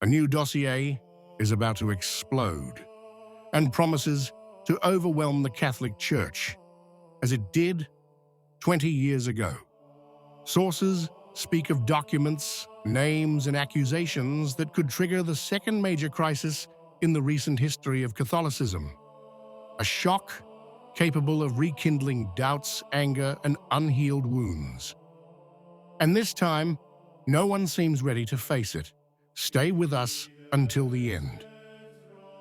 A new dossier is about to explode and promises to overwhelm the Catholic Church, as it did 20 years ago. Sources speak of documents, names, and accusations that could trigger the second major crisis in the recent history of Catholicism. A shock capable of rekindling doubts, anger, and unhealed wounds. And this time, no one seems ready to face it. Stay with us until the end.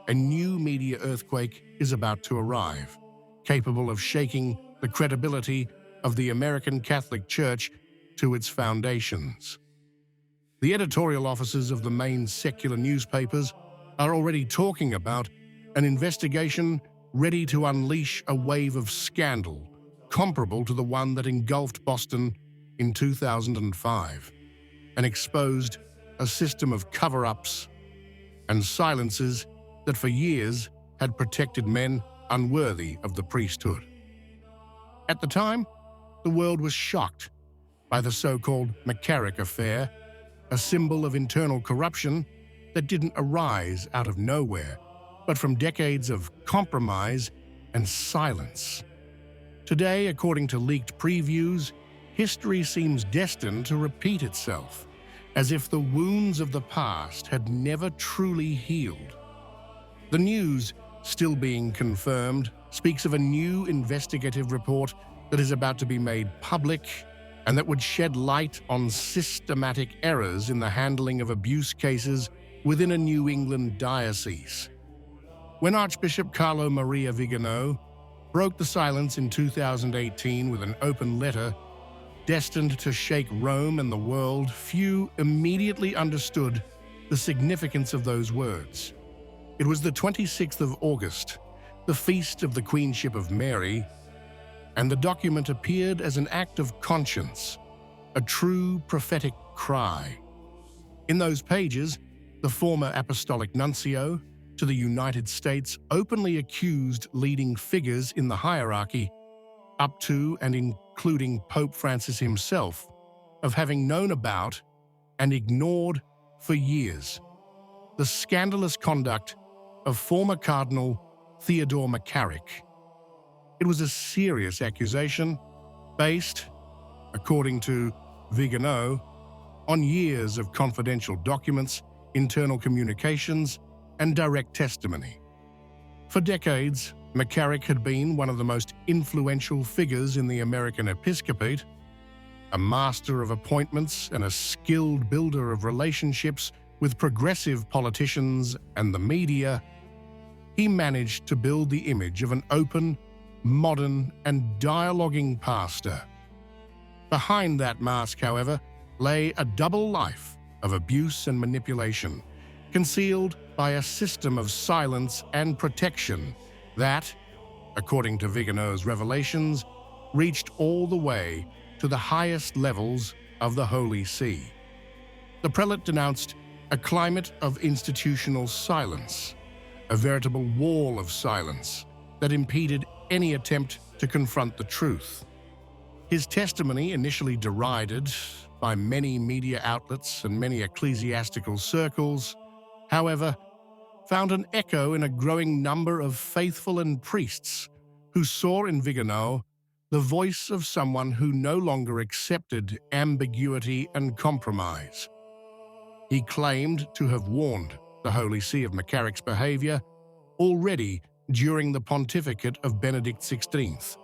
A new media earthquake is about to arrive, capable of shaking the credibility of the American Catholic Church to its foundations. The editorial offices of the main secular newspapers are already talking about an investigation ready to unleash a wave of scandal comparable to the one that engulfed Boston in 2005 and exposed a system of cover-ups and silences that for years had protected men unworthy of the priesthood. At the time, the world was shocked by the so-called McCarrick affair, a symbol of internal corruption that didn't arise out of nowhere, but from decades of compromise and silence. Today, according to leaked previews, history seems destined to repeat itself, as if the wounds of the past had never truly healed. The news, still being confirmed, speaks of a new investigative report that is about to be made public and that would shed light on systematic errors in the handling of abuse cases within a New England diocese. When Archbishop Carlo Maria Vigano broke the silence in 2018 with an open letter destined to shake Rome and the world, few immediately understood the significance of those words. It was the 26th of August, the feast of the Queenship of Mary, and the document appeared as an act of conscience, a true prophetic cry. In those pages, the former apostolic nuncio to the United States openly accused leading figures in the hierarchy, up to and including Pope Francis himself, of having known about and ignored for years the scandalous conduct of former Cardinal Theodore McCarrick. It was a serious accusation based, according to Vigano, on years of confidential documents, internal communications, and direct testimony. For decades, McCarrick had been one of the most influential figures in the American episcopate, a master of appointments and a skilled builder of relationships with progressive politicians and the media. He managed to build the image of an open, modern, and dialoguing pastor. Behind that mask, however, lay a double life of abuse and manipulation, concealed by a system of silence and protection that, according to Vigano's revelations, reached all the way to the highest levels of the Holy See. The prelate denounced a climate of institutional silence, a veritable wall of silence that impeded any attempt to confront the truth. His testimony, initially derided by many media outlets and many ecclesiastical circles, however, found an echo in a growing number of faithful and priests who saw in Vigano the voice of someone who no longer accepted ambiguity and compromise. He claimed to have warned the Holy See of McCarrick's behavior already during the pontificate of Benedict XVI,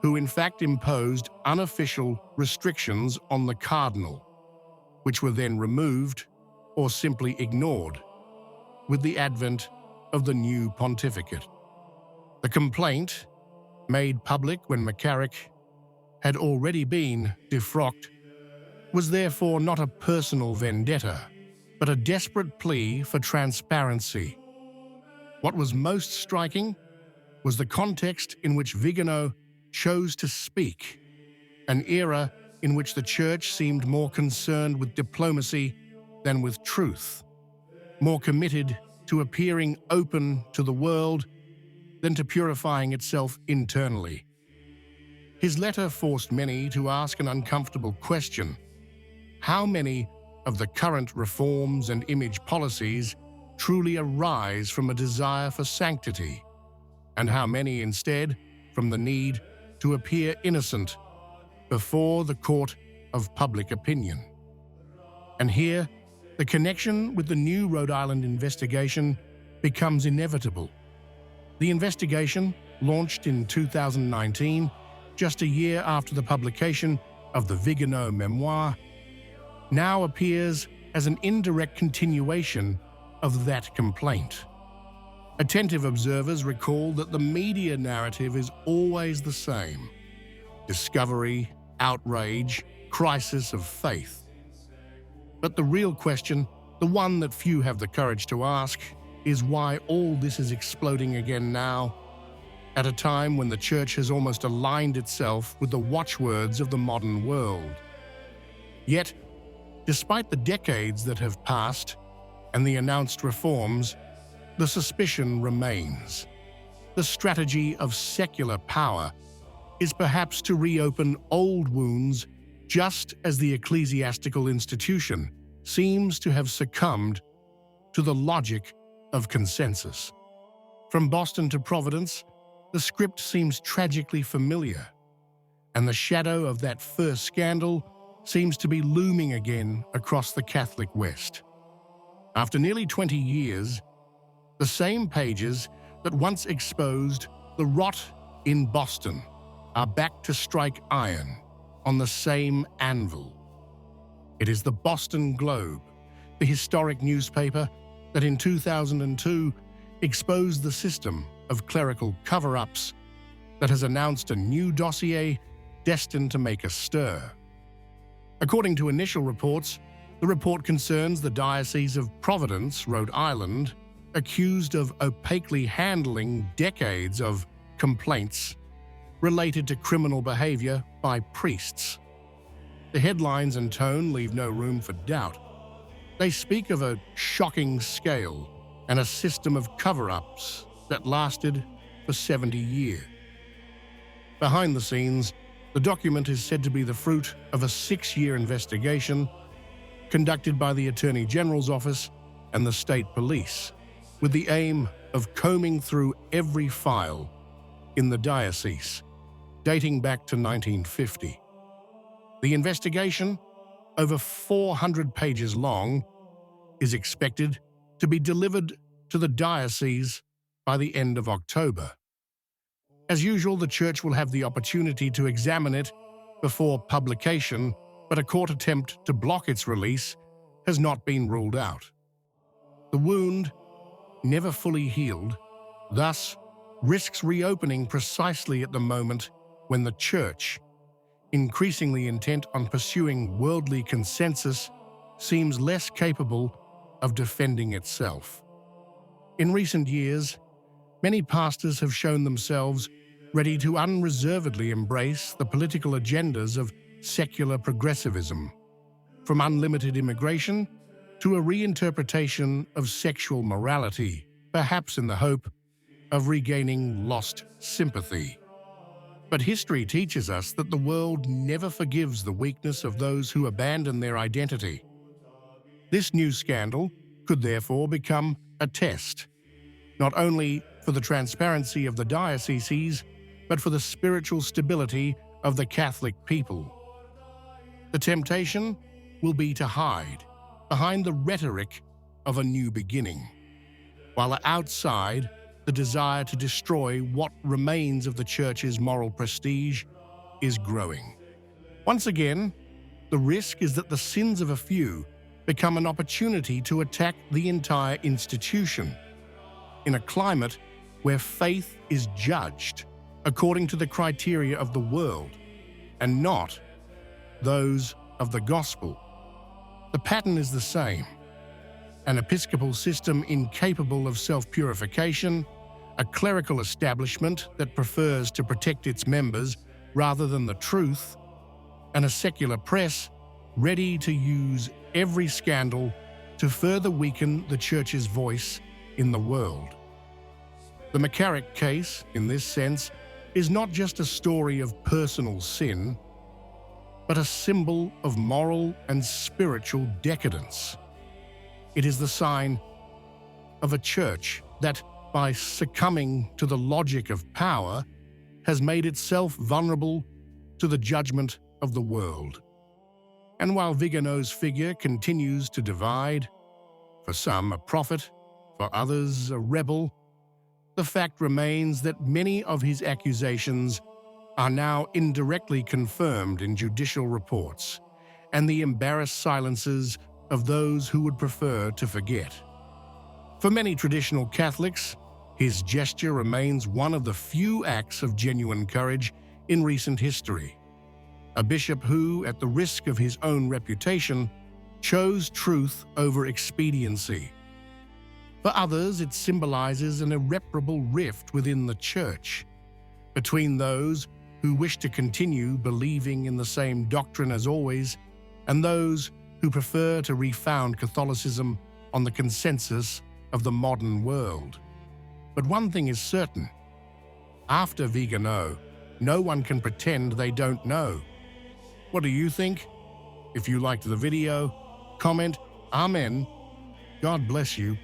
who in fact imposed unofficial restrictions on the cardinal, which were then removed or simply ignored with the advent of the new pontificate. The complaint, made public when McCarrick had already been defrocked, was therefore not a personal vendetta, but a desperate plea for transparency. What was most striking was the context in which Vigano chose to speak, an era in which the Church seemed more concerned with diplomacy than with truth, more committed to appearing open to the world than to purifying itself internally. His letter forced many to ask an uncomfortable question: how many of the current reforms and image policies truly arise from a desire for sanctity, and how many instead from the need to appear innocent before the court of public opinion. And here, the connection with the new Rhode Island investigation becomes inevitable. The investigation, launched in 2019, just a year after the publication of the Vigano memoir, now appears as an indirect continuation of that complaint. Attentive observers recall that the media narrative is always the same: discovery, outrage, crisis of faith. But the real question, the one that few have the courage to ask, is why all this is exploding again now, at a time when the Church has almost aligned itself with the watchwords of the modern world. Yet, despite the decades that have passed and the announced reforms, the suspicion remains. The strategy of secular power is perhaps to reopen old wounds, just as the ecclesiastical institution seems to have succumbed to the logic of consensus. From Boston to Providence, the script seems tragically familiar, and the shadow of that first scandal seems to be looming again across the Catholic West. After nearly 20 years, the same pages that once exposed the rot in Boston are back to strike iron on the same anvil. It is the Boston Globe, the historic newspaper that in 2002 exposed the system of clerical cover-ups, that has announced a new dossier destined to make a stir. According to initial reports, the report concerns the Diocese of Providence, Rhode Island, accused of opaquely handling decades of complaints related to criminal behavior by priests. The headlines and tone leave no room for doubt. They speak of a shocking scale and a system of cover-ups that lasted for 70 years. Behind the scenes, the document is said to be the fruit of a 6-year investigation conducted by the Attorney General's Office and the State Police, with the aim of combing through every file in the diocese, dating back to 1950. The investigation, over 400 pages long, is expected to be delivered to the diocese by the end of October. As usual, the Church will have the opportunity to examine it before publication, but a court attempt to block its release has not been ruled out. The wound, never fully healed, thus risks reopening precisely at the moment when the Church, increasingly intent on pursuing worldly consensus, seems less capable of defending itself. In recent years, many pastors have shown themselves ready to unreservedly embrace the political agendas of secular progressivism, from unlimited immigration to a reinterpretation of sexual morality, perhaps in the hope of regaining lost sympathy. But history teaches us that the world never forgives the weakness of those who abandon their identity. This new scandal could therefore become a test, not only for the transparency of the dioceses, but for the spiritual stability of the Catholic people. The temptation will be to hide behind the rhetoric of a new beginning, while outside, the desire to destroy what remains of the Church's moral prestige is growing. Once again, the risk is that the sins of a few become an opportunity to attack the entire institution, in a climate where faith is judged according to the criteria of the world and not those of the gospel. The pattern is the same: an episcopal system incapable of self-purification, a clerical establishment that prefers to protect its members rather than the truth, and a secular press ready to use every scandal to further weaken the Church's voice in the world. The McCarrick case, in this sense, is not just a story of personal sin. but a symbol of moral and spiritual decadence. It is the sign of a church that, by succumbing to the logic of power, has made itself vulnerable to the judgment of the world. And while Vigano's figure continues to divide, for some a prophet, for others a rebel, the fact remains that many of his accusations are now indirectly confirmed in judicial reports and the embarrassed silences of those who would prefer to forget. For many traditional Catholics, his gesture remains one of the few acts of genuine courage in recent history. A bishop who, at the risk of his own reputation, chose truth over expediency. For others, it symbolizes an irreparable rift within the Church, between those who wish to continue believing in the same doctrine as always and those who prefer to refound Catholicism on the consensus of the modern world. But one thing is certain: after Vigano, no one can pretend they don't know. What do you think? If you liked the video, comment Amen. God bless you.